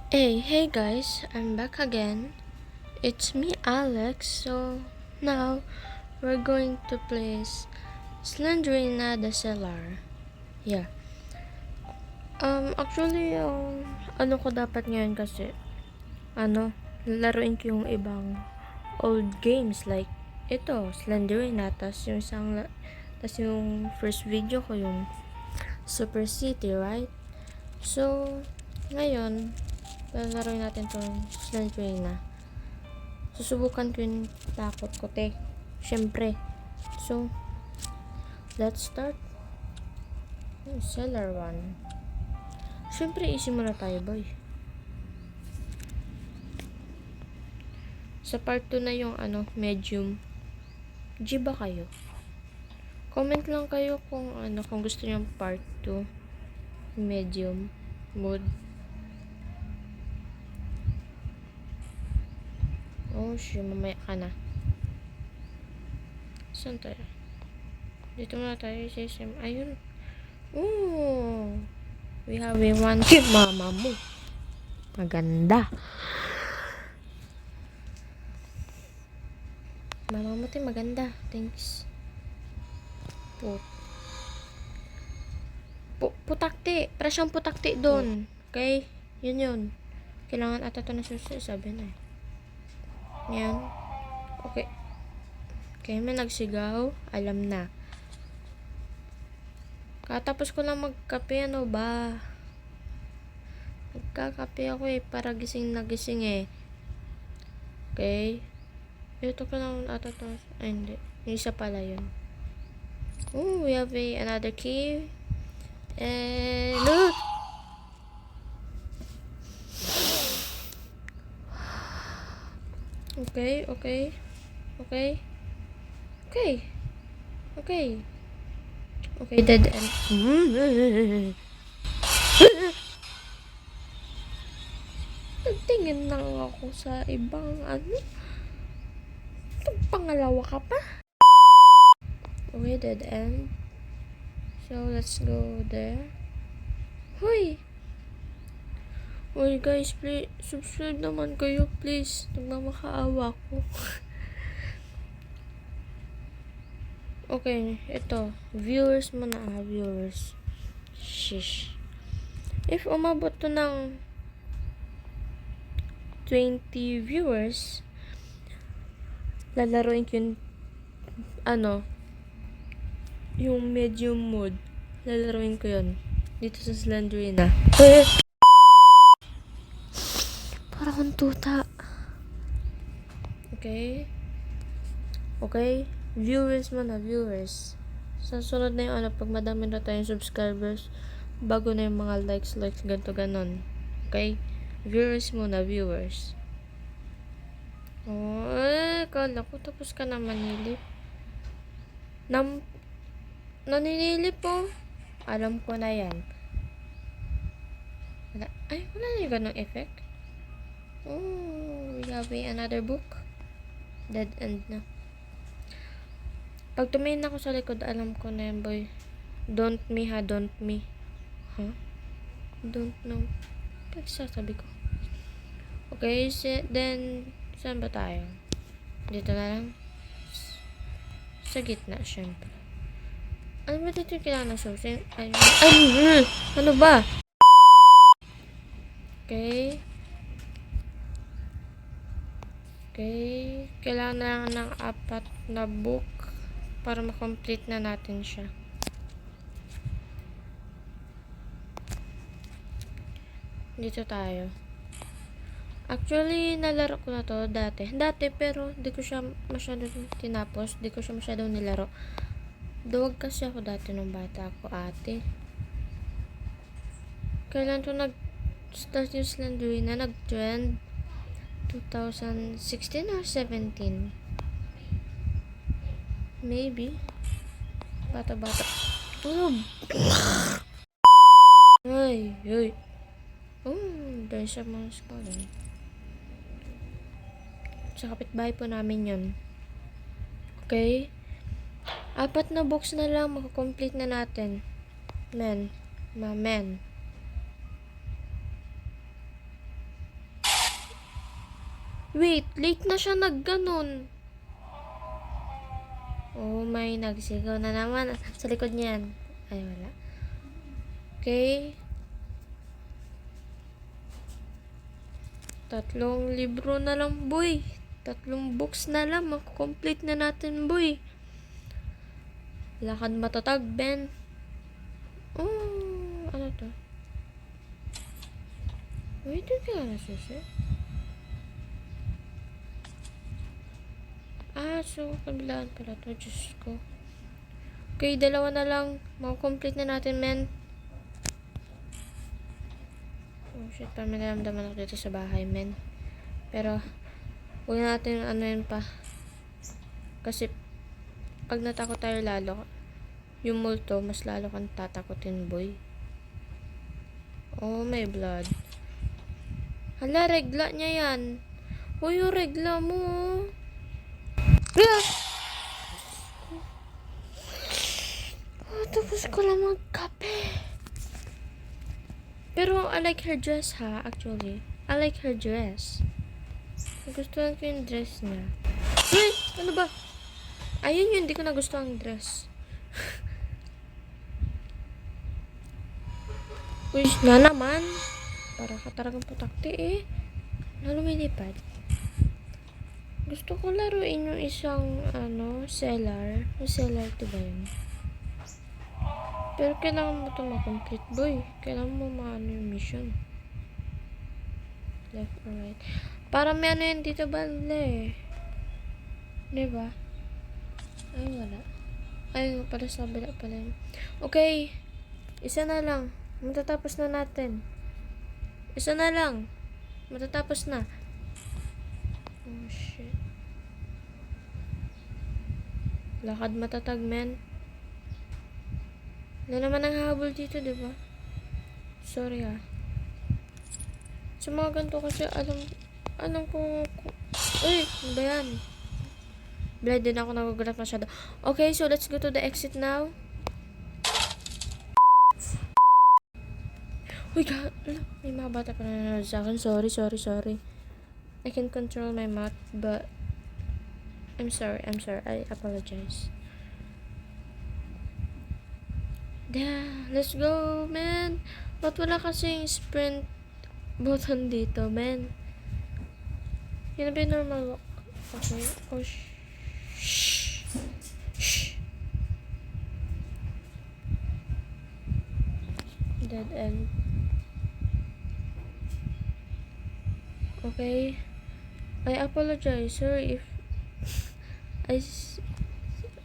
Hey guys, I'm back again. It's me, Alex. So now we're going to play Slendrina the Cellar. Yeah. Actually, ano ko dapat ngayon kasi, laruin ko yung ibang old games like ito, Slendrina, tas yung first video ko yung Super City, right? So, ngayon, lalaroin natin tong Slendrina. Susubukan ko yung takot ko, syempre. So, let's start. Cellar 1. Syempre, easy muna tayo, boy. Sa part 2 na yung medium. G ba kayo? Comment lang kayo kung gusto niyo part 2. Medium mode. Oh, mamaya ka na. Saan tayo? Dito muna tayo sa SM. Ayun. Oh. We have a one. Mama mo. Maganda. Mama mo maganda. Thanks. Putakti. Para siyang putakti doon. Okay? Yun. Kailangan ata ito na sabi na eh. Yan. Okay. Okay, may nagsigaw. Alam na. Katapos ko lang magkape, ano ba? Nagkakape ako eh, para gising na gising eh. Okay? Ito ko lang ata to. Ay, hindi. Yung isa pala yun. Oh, we have another key. And look! Okay. Okay, dead end. Nagtingin lang ako sa ibang pangalawa ka pa. Okay, dead end. So, let's go there. Hoy, guys, please, subscribe naman kayo, please. Nagmamakaawa ko. Okay, ito. Viewers muna, viewers. Shish. If umabot to ng 20 viewers, lalaroin ko yung medium mode. Lalaroin ko yun. Dito sa Slendrina. Para kong tuta. Okay. Viewers muna, viewers. Sa sunod na yung pag madami na tayong subscribers, bago na yung mga likes, ganito, ganon. Okay? Viewers muna, viewers. Oh, kala ko tapos ka na manilip. Naninilip po. Alam ko na yan. Wala na yung ganong effect. Oh, we have another book. Dead end na. Pag tumingin ako sa likod, alam ko na yan, boy. Don't me. Huh? Don't know. Pagsasabi ko. Okay, then, saan ba tayo? Dito na lang. Sa gitna, syempre. Ano ba dito yung kailangan ng source? Ano ba? Okay. Kailangan na lang ng 4 na book para makomplete na natin siya. Dito tayo. Actually, nalaro ko na to dati, pero di ko siya masyadong tinapos. Di ko siya masyadong nilaro. Duwag kasi ako dati nung bata ako, ate. Kailan to nag-start yung Slendrina? Nag-trend 2016 or 17? Maybe. Bata-bata. Ay. Dahil sa mga scholar. Sa kapitbahay po namin yun. Okay? 4 na box na lang, makakomplete na natin. Men. Wait, late na siya nagganon. Oh my, nagsigaw na naman. Sa likod niyan. Ay, wala. Okay. 3 libro na lang, boy. 3 books na lang. Makukomplete na natin, boy. Lakad matatag, Ben. Oh, ano to? Wait, ito kaya nasusi? So, kabilaan pala to. Diyos ko. Okay, 2 na lang. Makukomplete na natin, men. Oh, shit. Parang may naramdaman ako dito sa bahay, men. Pero, huwag natin ano yun pa. Kasi, pag natakot tayo lalo, yung multo, mas lalo kang tatakotin, boy. Oh, my blood. Hala, regla niya yan. Uy, yung regla mo. Oh, tapos ko lang magkape. Pero, I like her dress, ha, actually. I like her dress. Nagustuhan ko yung dress niya. Uy, ano ba? Ayun yun, hindi ko nagustuhan ang dress. Uy, na naman. Para ka talagang putakti eh. Lumilipad. Gusto ko laruin yung isang, seller. Yung seller, diba yun? Pero kailangan mo ito makomplete, boy. Kailangan mo maano yung mission. Left or right. Para may ano yun dito bale. Diba? Ay, wala. Ay, para sa kabila pala yun. Okay. Isa na lang. Matatapos na natin. Isa na lang. Matatapos na. Oh, shit. Lakad matatag, men. Wala naman ang habol dito, diba? Sorry, ha. Sa mga ganito kasi, alam ko, uy, ano ba yan? Bled din ako, nagugulat masyado. Okay, so let's go to the exit now. Uy, may mga bata pa nanonood sa akin. Sorry. I can control my mouth, but I'm sorry. I apologize. Yeah, let's go, man. Ba't wala kasing sprint button dito, man? Yun na ba yung normal walk? Okay. Oh, shh. Dead end. Okay. I apologize. Sorry if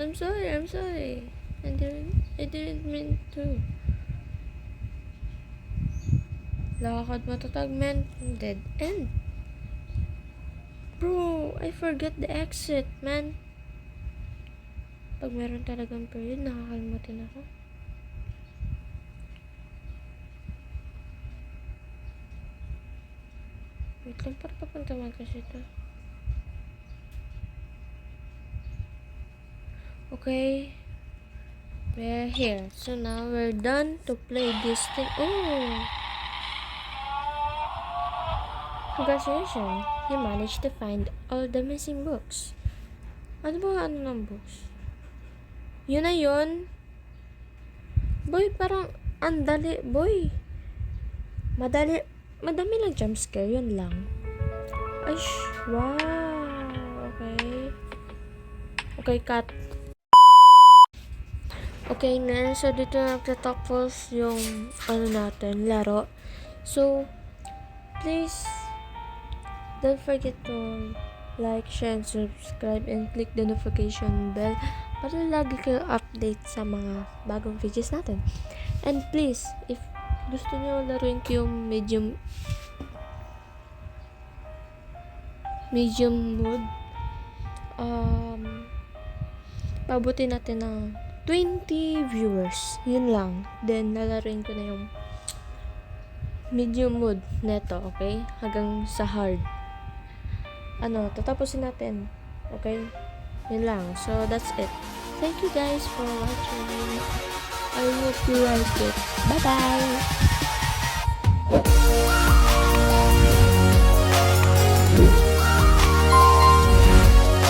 I'm sorry. I didn't mean to. Lakad matatag, man. Dead end. Bro, I forgot the exit, man. Pag meron talagang period, nakakalimutin ako. Wait lang, para papunta man kasi ito. Okay. We're here. So now we're done to play this thing. Oh! Congratulations! You managed to find all the missing books. Ano ba ng books? Yun na yun. Boy, parang andali. Boy. Madami lang jumpscare. Yun lang. Ay, wow. Okay. Okay, cut. Okay na. So, dito nagtatapos yung natin, laro. So, please don't forget to like, share, and subscribe, and click the notification bell para lagi kayo update sa mga bagong videos natin. And please, if gusto nyo laruin ko yung medium mode, pabuti natin ng 20 viewers. Yun lang. Then, lalaruin ko na yung medium mode neto, okay? Hanggang sa hard. Tatapusin natin. Okay? Yun lang. So, that's it. Thank you guys for watching. I hope you like it. Bye-bye!